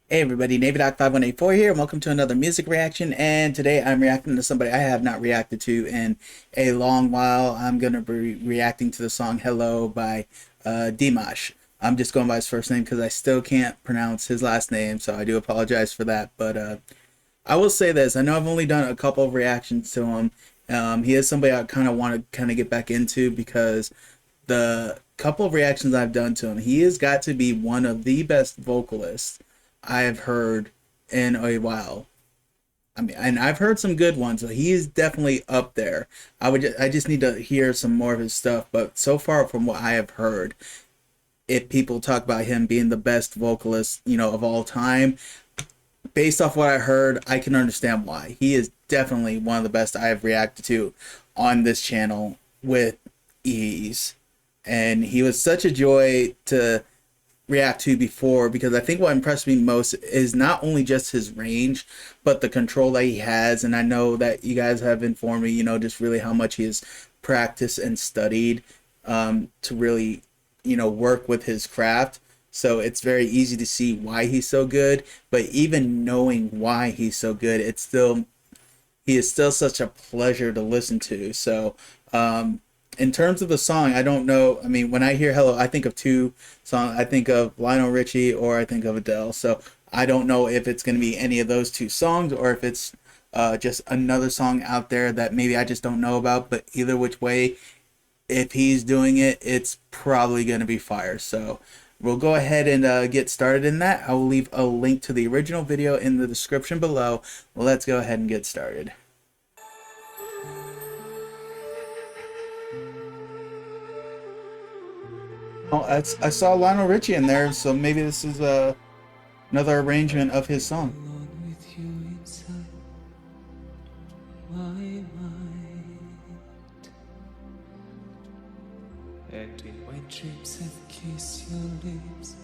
Hey everybody, Navy.5184 here, and welcome to another music reaction. And today I'm reacting to somebody I have not reacted to in a long while. I'm going to be reacting to the song Hello by Dimash. I'm just going by his first name because I still can't pronounce his last name, so I do apologize for that. But I will say this, I know I've only done a couple of reactions to him. He is somebody I kind of want to get back into because the couple of reactions I've done to him, he has got to be one of the best vocalists I have heard in a while. I mean, and I've heard some good ones, so he is definitely up there. I just need to hear some more of his stuff, but so far from what I have heard, if people talk about him being the best vocalist, of all time, based off what I heard, I can understand why. He is definitely one of the best I have reacted to on this channel with ease. And he was such a joy to react to before, because I think what impressed me most is not only just his range but the control that he has. And I know that you guys have informed me, just really how much he has practiced and studied to really work with his craft. So it's very easy to see why he's so good, but even knowing why he's so good, he is still such a pleasure to listen to. So in terms of the song, I don't know. I mean, when I hear Hello, I think of two songs. I think of Lionel Richie or I think of Adele. So I don't know if it's going to be any of those two songs or if it's just another song out there that maybe I just don't know about. But either which way, if he's doing it, it's probably going to be fire. So we'll go ahead and get started in that. I will leave a link to the original video in the description below. Let's go ahead and get started. Oh, I saw Lionel Richie in there, so maybe this is another arrangement of his song. With you inside my mind, and in my dreams I've kissed your lips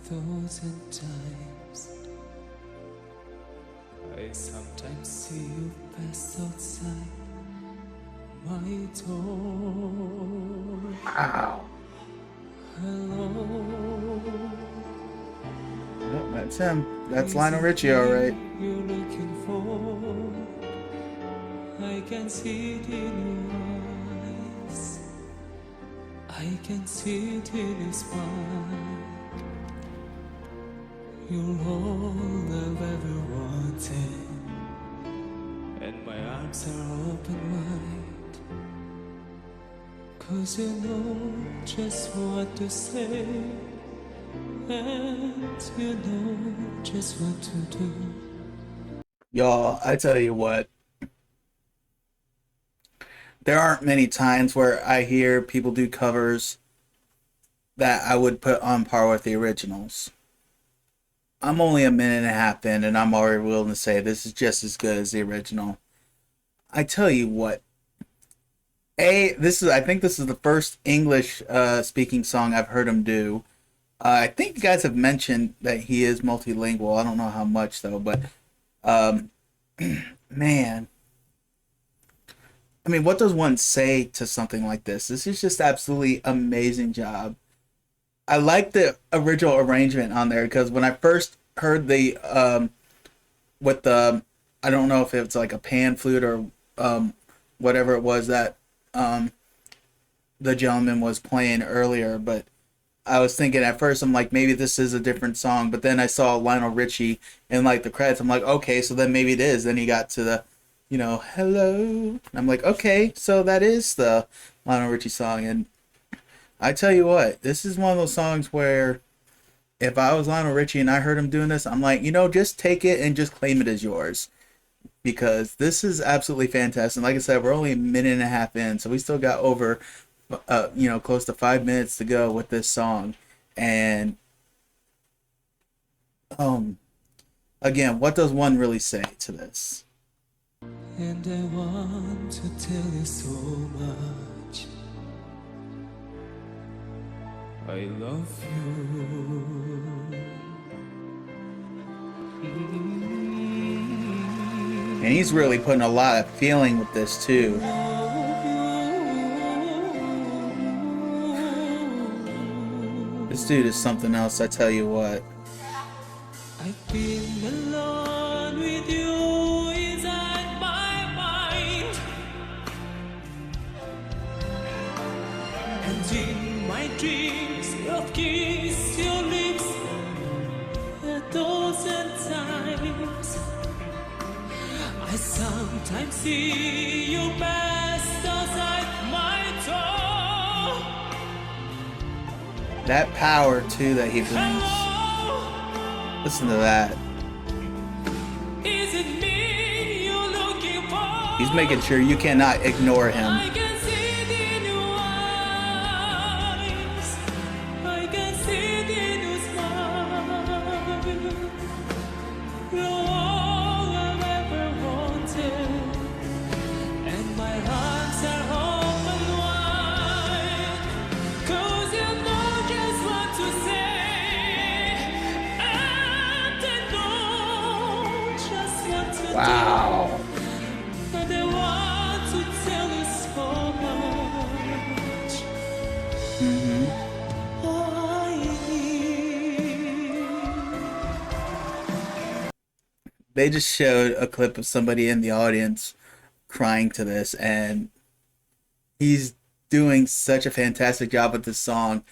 1,000 times. I sometimes see you pass outside my door. Wow. Hello. Yep, that's him. That's Lionel Richie, all right. You're looking for, I can see it in your eyes. I can see it in your smile. You're all I've ever wanted, and my arms are open wide. 'Cause you know just what to say, and you know just what to do. Y'all, I tell you what, there aren't many times where I hear people do covers that I would put on par with the originals. I'm only a minute and a half in, and I'm already willing to say this is just as good as the original. I tell you what, I think this is the first English speaking song I've heard him do. I think you guys have mentioned that he is multilingual. I don't know how much though, but man, I mean, what does one say to something like this? This is just absolutely amazing job. I like the original arrangement on there because when I first heard the with the, I don't know if it's like a pan flute or whatever it was that the gentleman was playing earlier, but I was thinking at first, I'm like, maybe this is a different song, but then I saw Lionel Richie in like the credits. I'm like, okay, so then maybe it is. Then he got to the, hello, and I'm like, okay, so that is the Lionel Richie song. And I tell you what, this is one of those songs where if I was Lionel Richie and I heard him doing this, I'm like, just take it and just claim it as yours, because this is absolutely fantastic. Like I said, we're only a minute and a half in, so we still got over close to 5 minutes to go with this song. And again, what does one really say to this? And I want to tell you so much. I love you. And he's really putting a lot of feeling with this too. This dude is something else, I tell you what. I've been alone with you inside my mind, and in my dreams I've kissed your lips 1,000 times. I sometimes see you pass outside my door. That power too that he brings. Listen to that. Is it me you're looking for? He's making sure you cannot ignore him. I can see it in your eyes. I can see it in your smile. You're all I've ever wanted, and my arms are open wide. 'Cause you know just what to say. Wow. But I want to tell you so much. Oh, I need. They just showed a clip of somebody in the audience crying to this, and he's doing such a fantastic job with this song.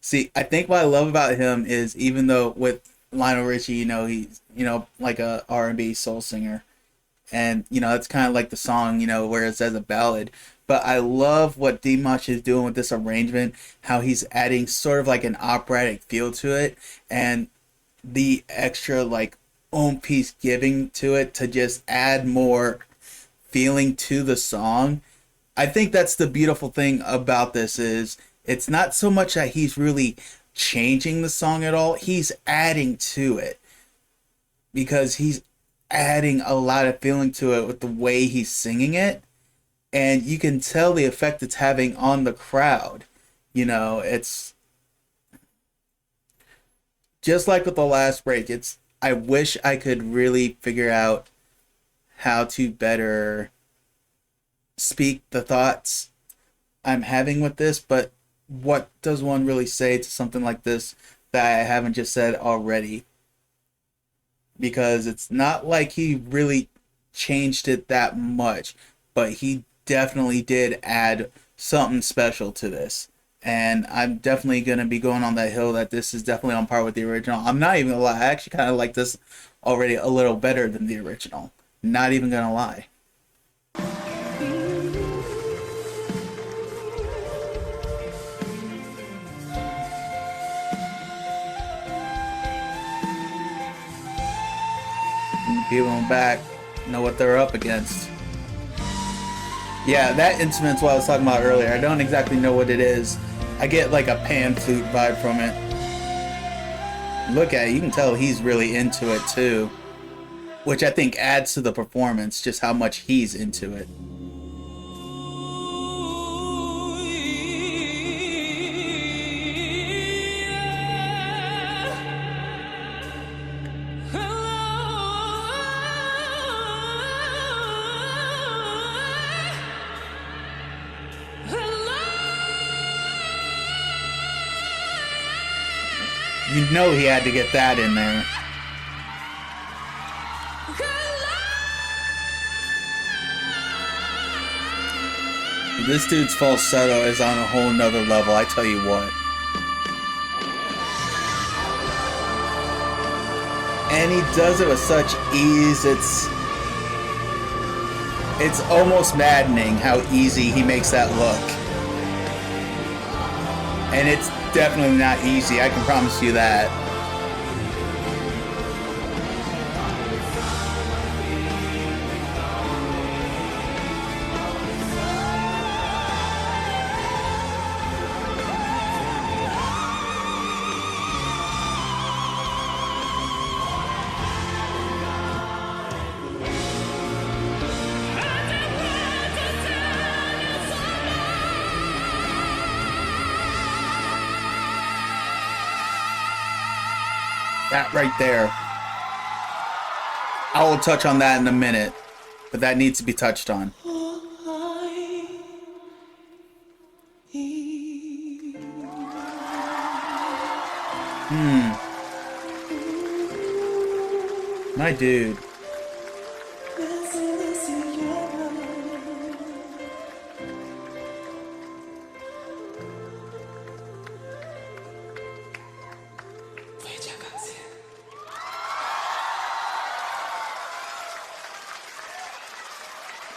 See, I think what I love about him is, even though with Lionel Richie, he's, like a R&B soul singer. And, it's kind of like the song, where it says a ballad. But I love what Dimash is doing with this arrangement, how he's adding sort of like an operatic feel to it, and the extra, like, piece giving to it to just add more feeling to the song. I think that's the beautiful thing about this is it's not so much that he's really changing the song at all. He's adding to it because he's adding a lot of feeling to it with the way he's singing it, and you can tell the effect it's having on the crowd. It's just like with the last break. I wish I could really figure out how to better speak the thoughts I'm having with this, but what does one really say to something like this that I haven't just said already? Because it's not like he really changed it that much, but he definitely did add something special to this. And I'm definitely going to be going on that hill that this is definitely on par with the original. I'm not even going to lie. I actually kind of like this already a little better than the original. Not even going to lie. People in the back know what they're up against. Yeah, that instrument's what I was talking about earlier. I don't exactly know what it is. I get like a pan flute vibe from it. Look at it, you can tell he's really into it too, which I think adds to the performance, just how much he's into it. You know he had to get that in there. This dude's falsetto is on a whole nother level, I tell you what. And he does it with such ease, it's almost maddening how easy he makes that look. And it's definitely not easy, I can promise you that. That right there. I will touch on that in a minute, but that needs to be touched on. My dude.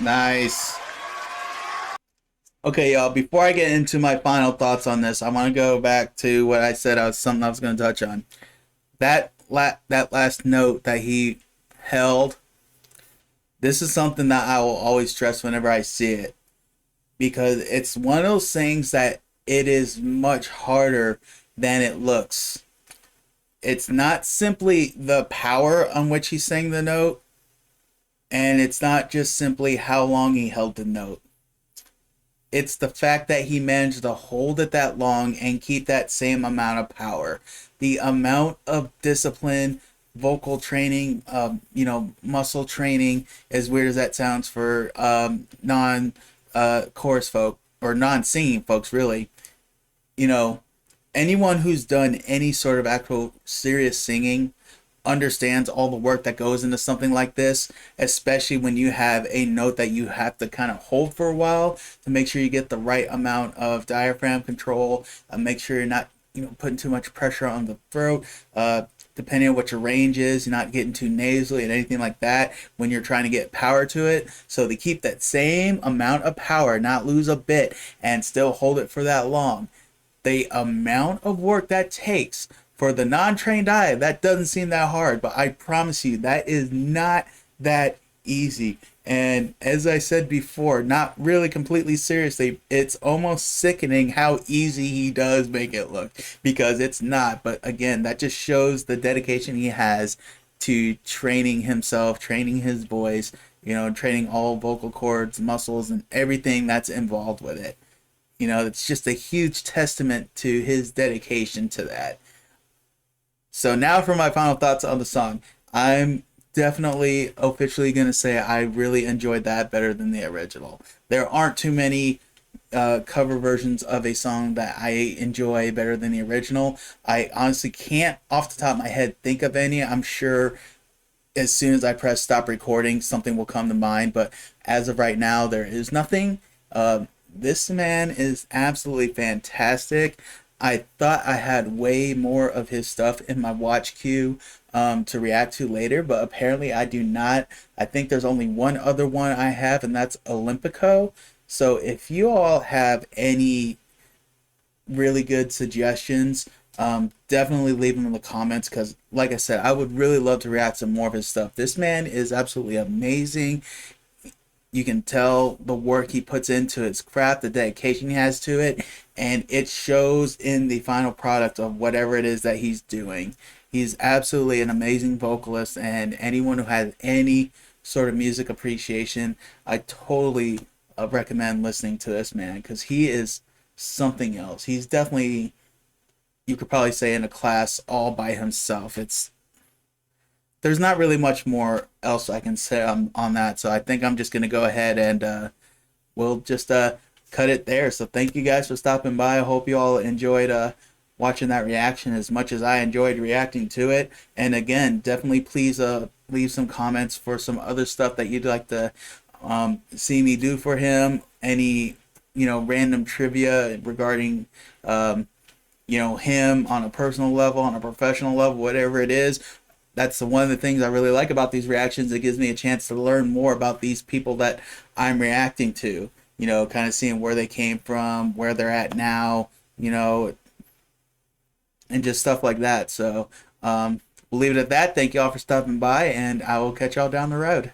Nice. Okay, y'all, before I get into my final thoughts on this, I want to go back to what I said I was something I was going to touch on. That last note that he held, this is something that I will always stress whenever I see it, because it's one of those things that it is much harder than it looks. It's not simply the power on which he sang the note, and it's not just simply how long he held the note. It's the fact that he managed to hold it that long and keep that same amount of power. The amount of discipline, vocal training, muscle training, as weird as that sounds for non-chorus folk, or non-singing folks, really. Anyone who's done any sort of actual serious singing understands all the work that goes into something like this, especially when you have a note that you have to kind of hold for a while to make sure you get the right amount of diaphragm control, make sure you're not putting too much pressure on the throat, depending on what your range is, you're not getting too nasally and anything like that when you're trying to get power to it. So to keep that same amount of power, not lose a bit, and still hold it for that long, the amount of work that takes for the non-trained eye, that doesn't seem that hard, but I promise you that is not that easy. And as I said before, not really completely seriously, it's almost sickening how easy he does make it look, because it's not. But again, that just shows the dedication he has to training himself, training his voice, training all vocal cords, muscles, and everything that's involved with it. It's just a huge testament to his dedication to that. So now for my final thoughts on the song. I'm definitely officially going to say I really enjoyed that better than the original. There aren't too many cover versions of a song that I enjoy better than the original. I honestly can't, off the top of my head, think of any. I'm sure as soon as I press stop recording, something will come to mind. But as of right now, there is nothing. This man is absolutely fantastic. I thought I had way more of his stuff in my watch queue to react to later, but apparently I do not. I think there's only one other one I have, and that's Olympico. So if you all have any really good suggestions, definitely leave them in the comments, because like I said, I would really love to react to more of his stuff. This man is absolutely amazing. You can tell the work he puts into his craft, the dedication he has to it, and it shows in the final product of whatever it is that he's doing. He's absolutely an amazing vocalist, and anyone who has any sort of music appreciation, I totally recommend listening to this man, because he is something else. He's definitely, you could probably say, in a class all by himself. There's not really much more else I can say on that, so I think I'm just going to go ahead and we'll just cut it there. So thank you guys for stopping by. I hope you all enjoyed watching that reaction as much as I enjoyed reacting to it. And again, definitely please leave some comments for some other stuff that you'd like to see me do for him. Any random trivia regarding him on a personal level, on a professional level, whatever it is. That's one of the things I really like about these reactions. It gives me a chance to learn more about these people that I'm reacting to, kind of seeing where they came from, where they're at now, and just stuff like that. So we'll leave it at that. Thank you all for stopping by, and I will catch y'all down the road.